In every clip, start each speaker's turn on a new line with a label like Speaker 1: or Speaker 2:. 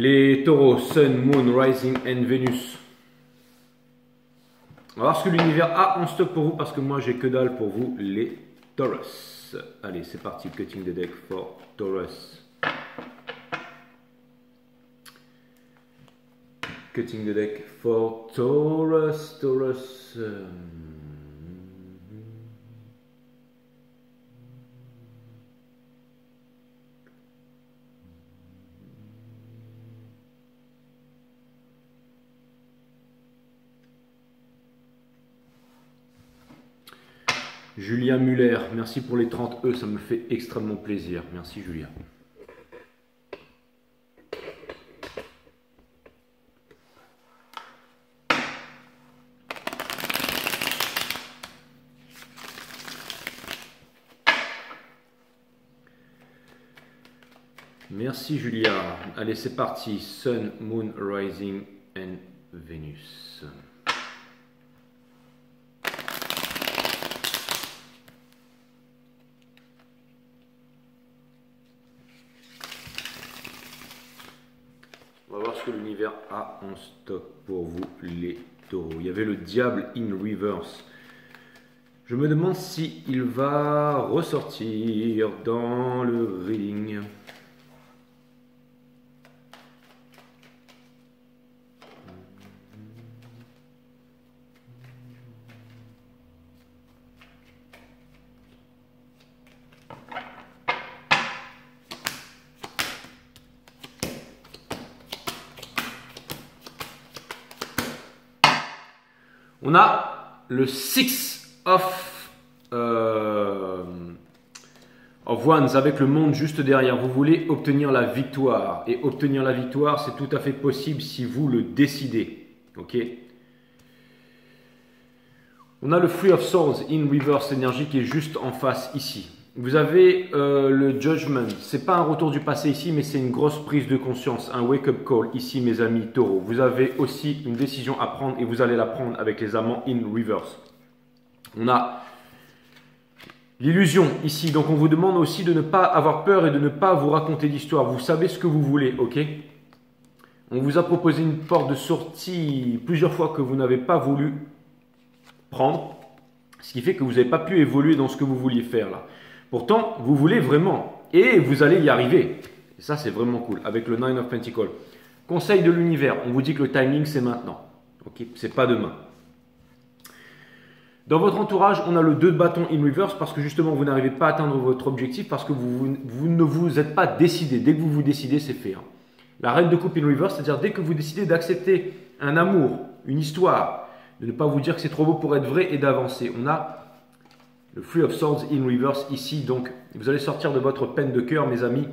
Speaker 1: Les taureaux, Sun, Moon, Rising and Venus. On va voir ce que l'univers a en stock pour vous parce que moi j'ai que dalle pour vous, les Taurus. Allez, c'est parti, cutting the deck for Taurus. Cutting the deck for Taurus. Julia Muller, merci pour les 30 E, ça me fait extrêmement plaisir. Merci Julia. Merci Julia. Allez, c'est parti. Sun, Moon, Rising and Venus. On va voir ce que l'univers a en stock pour vous, les taureaux. Il y avait le diable in reverse. Je me demande si il va ressortir dans le reading. On a le Six of Wands avec le monde juste derrière. Vous voulez obtenir la victoire. Et obtenir la victoire, c'est tout à fait possible si vous le décidez. Ok. On a le Three of Swords in reverse énergie qui est juste en face ici. Vous avez le Judgment. C'est pas un retour du passé ici, mais c'est une grosse prise de conscience, un wake-up call ici, mes amis taureaux. Vous avez aussi une décision à prendre et vous allez la prendre avec les amants in reverse. On a l'illusion ici. Donc on vous demande aussi de ne pas avoir peur et de ne pas vous raconter d'histoire. Vous savez ce que vous voulez, ok? On vous a proposé une porte de sortie plusieurs fois que vous n'avez pas voulu prendre. Ce qui fait que vous n'avez pas pu évoluer dans ce que vous vouliez faire là. Pourtant, vous voulez vraiment et vous allez y arriver. Et ça, c'est vraiment cool. Avec le Nine of Pentacles. Conseil de l'univers, on vous dit que le timing, c'est maintenant. Ok, c'est pas demain. Dans votre entourage, on a le 2 de bâton in reverse parce que justement, vous n'arrivez pas à atteindre votre objectif parce que vous ne vous êtes pas décidé. Dès que vous vous décidez, c'est fait. Hein. La reine de coupe in reverse, c'est-à-dire dès que vous décidez d'accepter un amour, une histoire, de ne pas vous dire que c'est trop beau pour être vrai et d'avancer. On a le Three of Swords in reverse ici. Donc, vous allez sortir de votre peine de cœur, mes amis.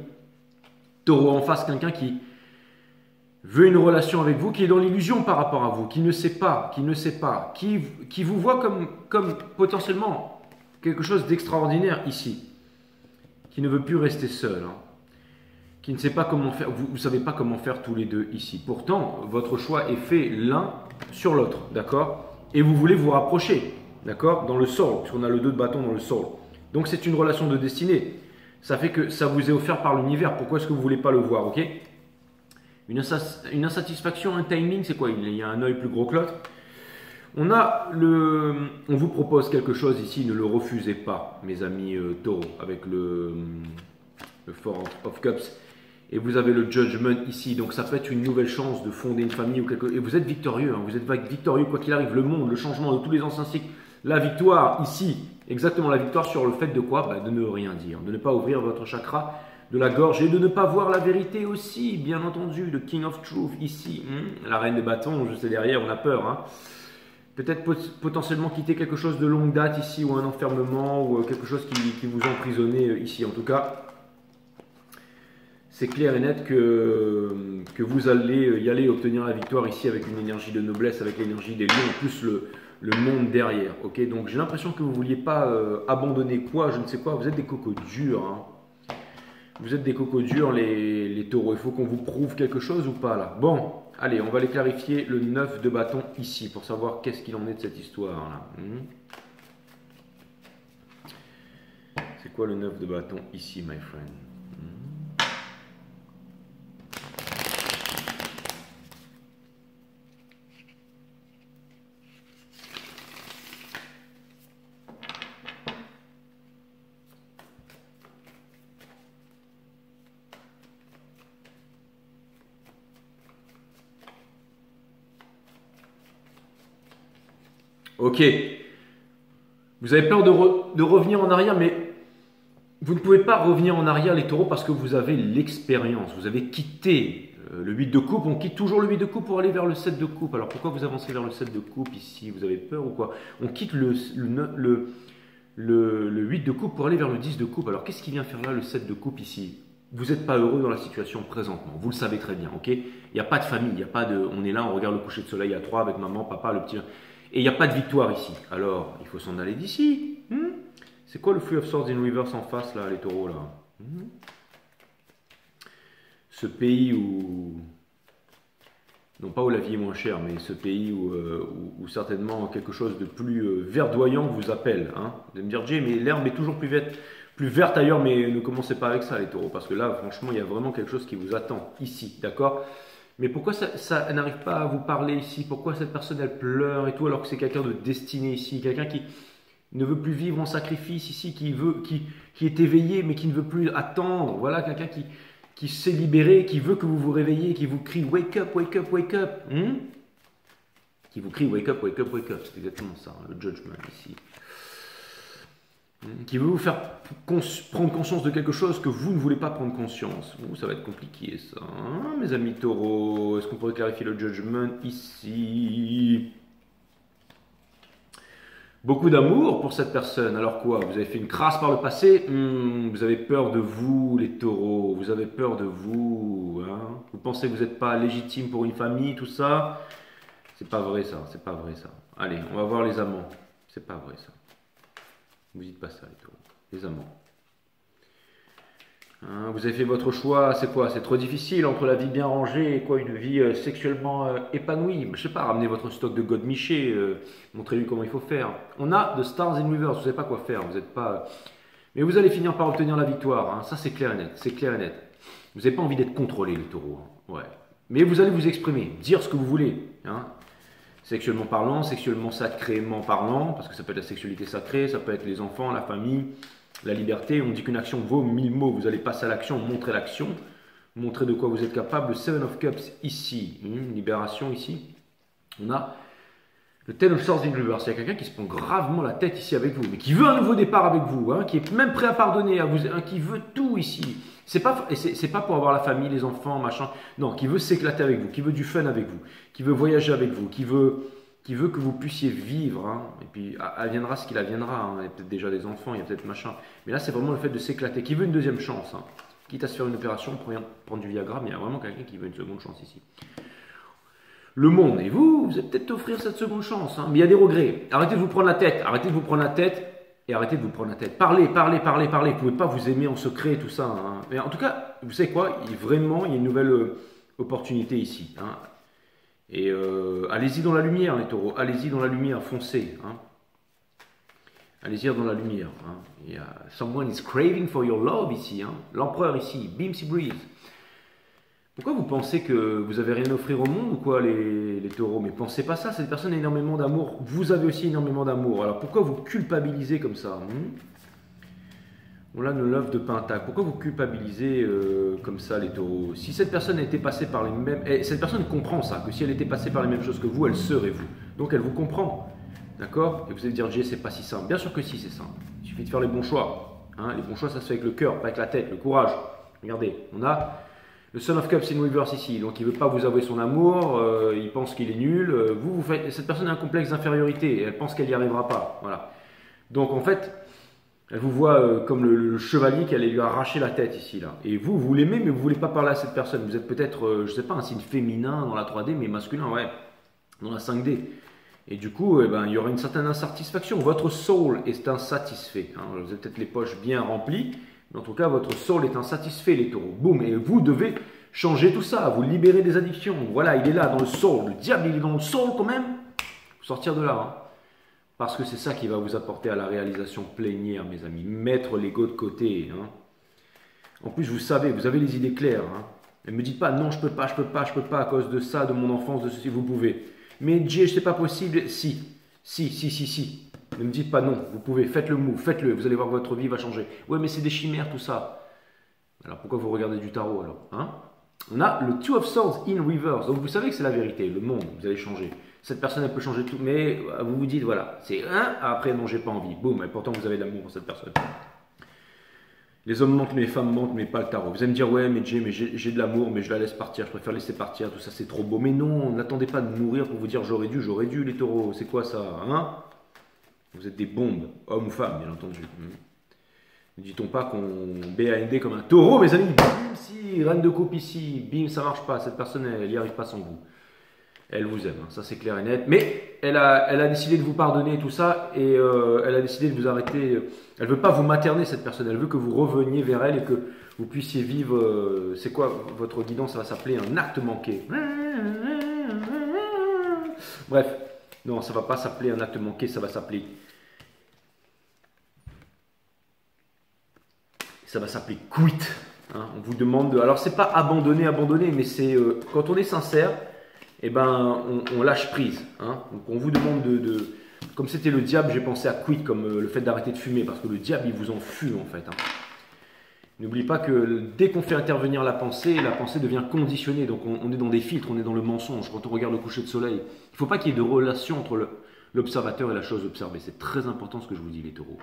Speaker 1: Taureau en face, quelqu'un qui veut une relation avec vous, qui est dans l'illusion par rapport à vous, qui ne sait pas, qui vous voit comme potentiellement quelque chose d'extraordinaire ici, qui ne veut plus rester seul, hein, qui ne sait pas comment faire, vous ne savez pas comment faire tous les deux ici. Pourtant, votre choix est fait l'un sur l'autre, d'accord? Et vous voulez vous rapprocher, d'accord? Dans le soul, puisqu'on a le 2 de bâton dans le soul. Donc c'est une relation de destinée. Ça fait que ça vous est offert par l'univers. Pourquoi est-ce que vous ne voulez pas le voir, ok? Une insatisfaction, un timing, c'est quoi? Il y a un œil plus gros que l'autre. On vous propose quelque chose ici, ne le refusez pas, mes amis taureaux, avec le Four of Cups. Et vous avez le Judgment ici, donc ça peut être une nouvelle chance de fonder une famille ou quelque chose. Et vous êtes victorieux, hein. Vous êtes victorieux quoi qu'il arrive. Le monde, le changement de tous les anciens cycles, la victoire ici, exactement la victoire sur le fait de quoi? De ne rien dire, de ne pas ouvrir votre chakra de la gorge et de ne pas voir la vérité aussi, bien entendu. Le King of Truth ici, la reine des bâtons, je sais derrière, on a peur. Hein. Peut-être potentiellement quitter quelque chose de longue date ici, ou un enfermement, ou quelque chose qui vous emprisonnait ici. En tout cas, c'est clair et net que vous allez y aller obtenir la victoire ici avec une énergie de noblesse, avec l'énergie des lions, plus le monde derrière. Ok, donc j'ai l'impression que vous ne vouliez pas abandonner quoi, je ne sais quoi. Vous êtes des cocos durs. Hein. Vous êtes des cocos durs, les taureaux. Il faut qu'on vous prouve quelque chose ou pas là. Bon, allez, on va aller clarifier le 9 de bâton ici pour savoir qu'est-ce qu'il en est de cette histoire là. C'est quoi le 9 de bâton ici, my friend? Ok. Vous avez peur de revenir en arrière, mais vous ne pouvez pas revenir en arrière, les taureaux, parce que vous avez l'expérience. Vous avez quitté le 8 de coupe. On quitte toujours le 8 de coupe pour aller vers le 7 de coupe. Alors pourquoi vous avancez vers le 7 de coupe ici? Vous avez peur ou quoi? On quitte le 8 de coupe pour aller vers le 10 de coupe. Alors qu'est-ce qui vient faire là le 7 de coupe ici? Vous n'êtes pas heureux dans la situation présentement. Vous le savez très bien, ok? Il n'y a pas de famille, il y a pas de... On est là, on regarde le coucher de soleil à 3 avec maman, papa, le petit... Et il n'y a pas de victoire ici. Alors, il faut s'en aller d'ici. C'est quoi le Three of Swords in Reverse en face, là, les taureaux, là? Ce pays où... Non pas où la vie est moins chère, mais ce pays où certainement quelque chose de plus verdoyant vous appelle. Hein. Vous allez me dire, Jay, mais l'herbe est toujours plus verte ailleurs, mais ne commencez pas avec ça, les taureaux, parce que là, franchement, il y a vraiment quelque chose qui vous attend, ici, d'accord? Mais pourquoi ça n'arrive pas à vous parler ici? Pourquoi cette personne, elle pleure et tout, alors que c'est quelqu'un de destiné ici? Quelqu'un qui ne veut plus vivre en sacrifice ici, qui est éveillé, mais qui ne veut plus attendre. Voilà, quelqu'un qui s'est libéré, qui veut que vous vous réveillez, qui vous crie « Wake up, wake up, wake up ». Qui vous crie « Wake up, wake up, wake up ». C'est exactement ça, hein, le judgment ici. Qui veut vous faire prendre conscience de quelque chose que vous ne voulez pas prendre conscience. Ça va être compliqué ça, hein, mes amis taureaux. Est-ce qu'on pourrait clarifier le judgment ici? Beaucoup d'amour pour cette personne. Alors quoi? Vous avez fait une crasse par le passé? Vous avez peur de vous, les taureaux. Vous avez peur de vous. Hein, vous pensez que vous n'êtes pas légitime pour une famille, tout ça? C'est pas vrai ça, c'est pas vrai ça. Allez, on va voir les amants. C'est pas vrai ça. Vous dites pas ça, les taureaux. Les amants. Hein, vous avez fait votre choix, c'est quoi? C'est trop difficile entre la vie bien rangée et quoi, une vie sexuellement épanouie. Je sais pas, ramenez votre stock de God Miché, montrez-lui comment il faut faire. On a de Stars in Reverse, vous savez pas quoi faire, vous n'êtes pas... Mais vous allez finir par obtenir la victoire, hein. Ça c'est clair et net, c'est clair et net. Vous n'avez pas envie d'être contrôlé, les taureaux. Hein. Ouais. Mais vous allez vous exprimer, dire ce que vous voulez. Hein. Sexuellement parlant, sexuellement sacrément parlant, parce que ça peut être la sexualité sacrée, ça peut être les enfants, la famille, la liberté. On dit qu'une action vaut 1000 mots. Vous allez passer à l'action, montrer l'action, montrer de quoi vous êtes capable. Le Seven of Cups ici, libération ici. On a le Ten of Swords in Reverse. Il y a quelqu'un qui se prend gravement la tête ici avec vous, mais qui veut un nouveau départ avec vous, hein, qui est même prêt à pardonner, à vous, hein, qui veut tout ici. C'est pas pour avoir la famille, les enfants, machin. Non, qui veut s'éclater avec vous, qui veut du fun avec vous, qui veut voyager avec vous, qui veut que vous puissiez vivre. Hein. Et puis, adviendra ce qu'il adviendra. Hein. Il y a peut-être déjà des enfants, il y a peut-être machin. Mais là, c'est vraiment le fait de s'éclater. Qui veut une deuxième chance. Hein. Quitte à se faire une opération, prendre du Viagra, mais il y a vraiment quelqu'un qui veut une seconde chance ici. Le monde, et vous allez peut-être offrir cette seconde chance. Hein. Mais il y a des regrets. Arrêtez de vous prendre la tête. Arrêtez de vous prendre la tête. Et arrêtez de vous prendre la tête. Parlez, parlez, parlez, parlez. Vous ne pouvez pas vous aimer en secret, tout ça. Hein. Mais en tout cas, vous savez quoi? Il y a une nouvelle opportunité ici. Hein. Et allez-y dans la lumière, les taureaux. Allez-y dans la lumière, foncez. Hein. Allez-y dans la lumière. Hein. Il y a someone is craving for your love ici. Hein. L'empereur ici, Beamsy Breeze. Pourquoi vous pensez que vous avez rien à offrir au monde ou quoi, les taureaux? Mais pensez pas ça, cette personne a énormément d'amour. Vous avez aussi énormément d'amour. Alors pourquoi vous culpabilisez comme ça? On a le Love de Pentacle. Pourquoi vous culpabilisez comme ça, les taureaux? Si cette personne a été passée par les mêmes... cette personne comprend ça, que si elle était passée par les mêmes choses que vous, elle serait vous. Donc elle vous comprend. D'accord? Et vous allez dire, Jay, c'est pas si simple. Bien sûr que si, c'est simple. Il suffit de faire les bons choix. Hein, les bons choix, ça se fait avec le cœur, pas avec la tête, le courage. Regardez, on a... le Son of Cups in Reverse ici, donc il ne veut pas vous avouer son amour, il pense qu'il est nul. Cette personne a un complexe d'infériorité et elle pense qu'elle n'y arrivera pas. Voilà. Donc en fait, elle vous voit comme le chevalier qui allait lui arracher la tête ici. Là. Et vous l'aimez, mais vous ne voulez pas parler à cette personne. Vous êtes peut-être, je ne sais pas, un signe féminin dans la 3D, mais masculin, ouais, dans la 5D. Et du coup, il y aura une certaine insatisfaction. Votre soul est insatisfait. Hein. Vous avez peut-être les poches bien remplies. Mais en tout cas, votre soul est insatisfait, les taureaux. Boum, et vous devez changer tout ça, vous libérer des addictions. Voilà, il est là, dans le soul. Le diable, il est dans le soul quand même. Sortir de là, hein. Parce que c'est ça qui va vous apporter à la réalisation plénière, mes amis. Mettre l'ego de côté. Hein. En plus, vous savez, vous avez les idées claires. Hein. Ne me dites pas, non, je peux pas, à cause de ça, de mon enfance, de ceci, vous pouvez. Mais Jay, c'est pas possible. Si. Ne me dites pas non, vous pouvez, faites le move, faites-le, vous allez voir que votre vie va changer. Ouais, mais c'est des chimères tout ça. Alors pourquoi vous regardez du tarot alors, hein? On a le Two of Swords in Reverse, donc vous savez que c'est la vérité, le monde, vous allez changer. Cette personne, elle peut changer tout, mais vous vous dites, voilà, c'est un, après, non, j'ai pas envie. Boum, et pourtant, vous avez de l'amour pour cette personne. Les hommes mentent, mais les femmes mentent, mais pas le tarot. Vous allez me dire, ouais, mais j'ai de l'amour, mais je la laisse partir, je préfère laisser partir, tout ça, c'est trop beau. Mais non, n'attendez pas de mourir pour vous dire, j'aurais dû, les taureaux. C'est quoi ça, hein? Vous êtes des bombes, hommes ou femmes, bien entendu. Ne dit-on pas qu'on BAND comme un taureau, mes amis? Bim, si, reine de coupe ici, bim, ça marche pas, cette personne, elle n'y arrive pas sans vous. Elle vous aime, hein, ça c'est clair et net. Mais elle a décidé de vous pardonner tout ça et elle a décidé de vous arrêter. Elle veut pas vous materner cette personne, elle veut que vous reveniez vers elle et que vous puissiez vivre. C'est quoi votre guidance? Ça va s'appeler un acte manqué. Bref, non, ça va pas s'appeler un acte manqué, ça va s'appeler quit. Hein, on vous demande. Alors c'est pas abandonner, mais c'est quand on est sincère. Eh ben, on lâche prise. Hein. Donc on vous demande comme c'était le diable, j'ai pensé à quit, comme le fait d'arrêter de fumer, parce que le diable, il vous en fume en fait. Hein. N'oubliez pas que dès qu'on fait intervenir la pensée devient conditionnée. Donc on est dans des filtres, on est dans le mensonge. Quand on regarde le coucher de soleil, il ne faut pas qu'il y ait de relation entre l'observateur et la chose observée. C'est très important ce que je vous dis, les taureaux.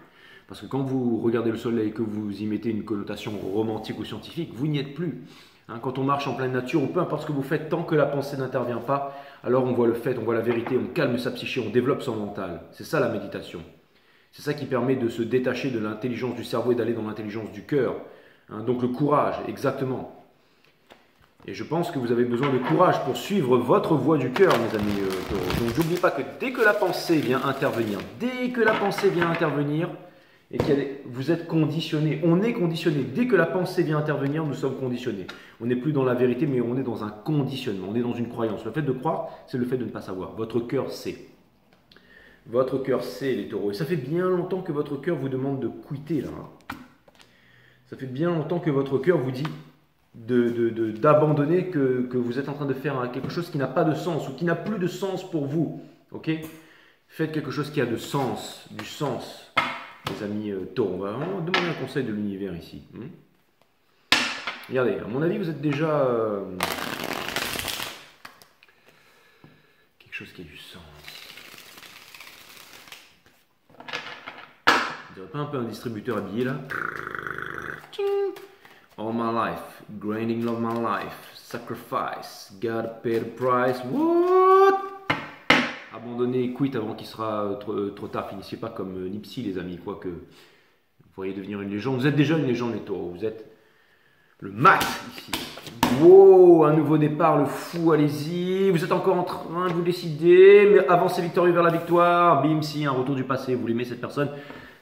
Speaker 1: Parce que quand vous regardez le soleil et que vous y mettez une connotation romantique ou scientifique, vous n'y êtes plus. Hein, quand on marche en pleine nature, ou peu importe ce que vous faites, tant que la pensée n'intervient pas, alors on voit le fait, on voit la vérité, on calme sa psyché, on développe son mental. C'est ça la méditation. C'est ça qui permet de se détacher de l'intelligence du cerveau et d'aller dans l'intelligence du cœur. Hein, donc le courage, exactement. Et je pense que vous avez besoin de courage pour suivre votre voie du cœur, mes amis taureaux. Donc n'oubliez pas que dès que la pensée vient intervenir, et vous êtes conditionné, on est conditionné. Dès que la pensée vient intervenir, nous sommes conditionnés. On n'est plus dans la vérité, mais on est dans un conditionnement, on est dans une croyance. Le fait de croire, c'est le fait de ne pas savoir. Votre cœur sait. Votre cœur sait, les taureaux. Et ça fait bien longtemps que votre cœur vous demande de quitter, là. Hein. Ça fait bien longtemps que votre cœur vous dit d'abandonner, que vous êtes en train de faire quelque chose qui n'a pas de sens, ou qui n'a plus de sens pour vous. Ok? Faites quelque chose qui a de sens, du sens. Les amis taureaux, on va vraiment demander un conseil de l'univers ici. Regardez, à mon avis, vous êtes déjà quelque chose qui a du sens. On dirait pas un peu un distributeur habillé là? All my life, grinding of my life, sacrifice, gotta pay the price. What? Abandonnez, quit avant qu'il sera trop tard. Finissez pas comme Nipsey, les amis. Quoique vous pourriez devenir une légende. Vous êtes déjà une légende, les taureaux. Vous êtes le max ici. Wow, un nouveau départ, le fou, allez-y. Vous êtes encore en train de vous décider. Mais avancez victorieux vers la victoire. Bim, si, un retour du passé. Vous l'aimez cette personne?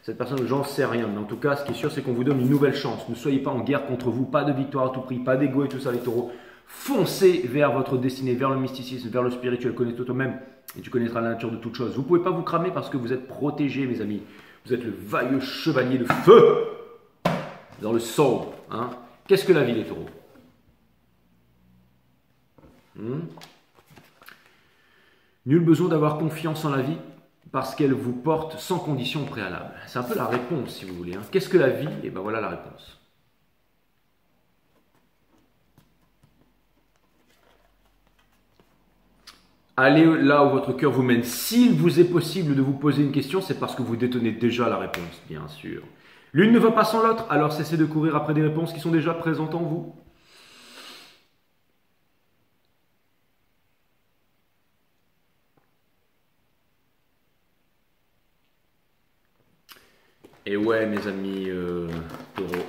Speaker 1: Cette personne, j'en sais rien. Mais en tout cas, ce qui est sûr, c'est qu'on vous donne une nouvelle chance. Ne soyez pas en guerre contre vous. Pas de victoire à tout prix. Pas d'ego et tout ça, les taureaux. Foncez vers votre destinée, vers le mysticisme, vers le spirituel. Connais-toi toi-même et tu connaîtras la nature de toute chose. Vous ne pouvez pas vous cramer parce que vous êtes protégés, mes amis. Vous êtes le vailleux chevalier de feu dans le soul. Hein. Qu'est-ce que la vie, les taureaux? Nul besoin d'avoir confiance en la vie parce qu'elle vous porte sans condition préalable. C'est un peu la réponse, si vous voulez. Hein. Qu'est-ce que la vie? Et bien voilà la réponse. Allez là où votre cœur vous mène. S'il vous est possible de vous poser une question, c'est parce que vous détenez déjà la réponse, bien sûr. L'une ne va pas sans l'autre, alors cessez de courir après des réponses qui sont déjà présentes en vous. Et ouais, mes amis taureaux.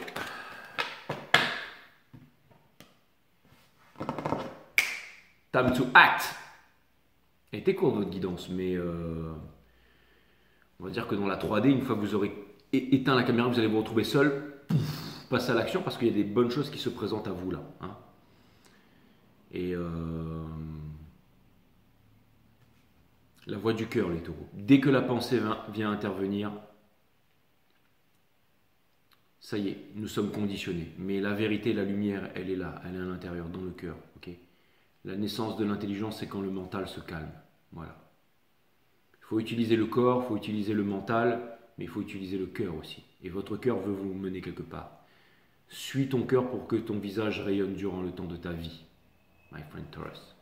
Speaker 1: Time to act. Elle était courte votre guidance, mais on va dire que dans la 3D, une fois que vous aurez éteint la caméra, vous allez vous retrouver seul, passez à l'action parce qu'il y a des bonnes choses qui se présentent à vous là. Hein. Et la voix du cœur, les taureaux. Dès que la pensée vient intervenir, ça y est, nous sommes conditionnés. Mais la vérité, la lumière, elle est là, elle est à l'intérieur, dans le cœur. Okay. La naissance de l'intelligence, c'est quand le mental se calme. Voilà. Il faut utiliser le corps, il faut utiliser le mental, mais il faut utiliser le cœur aussi. Et votre cœur veut vous mener quelque part. Suis ton cœur pour que ton visage rayonne durant le temps de ta vie. My friend Taurus.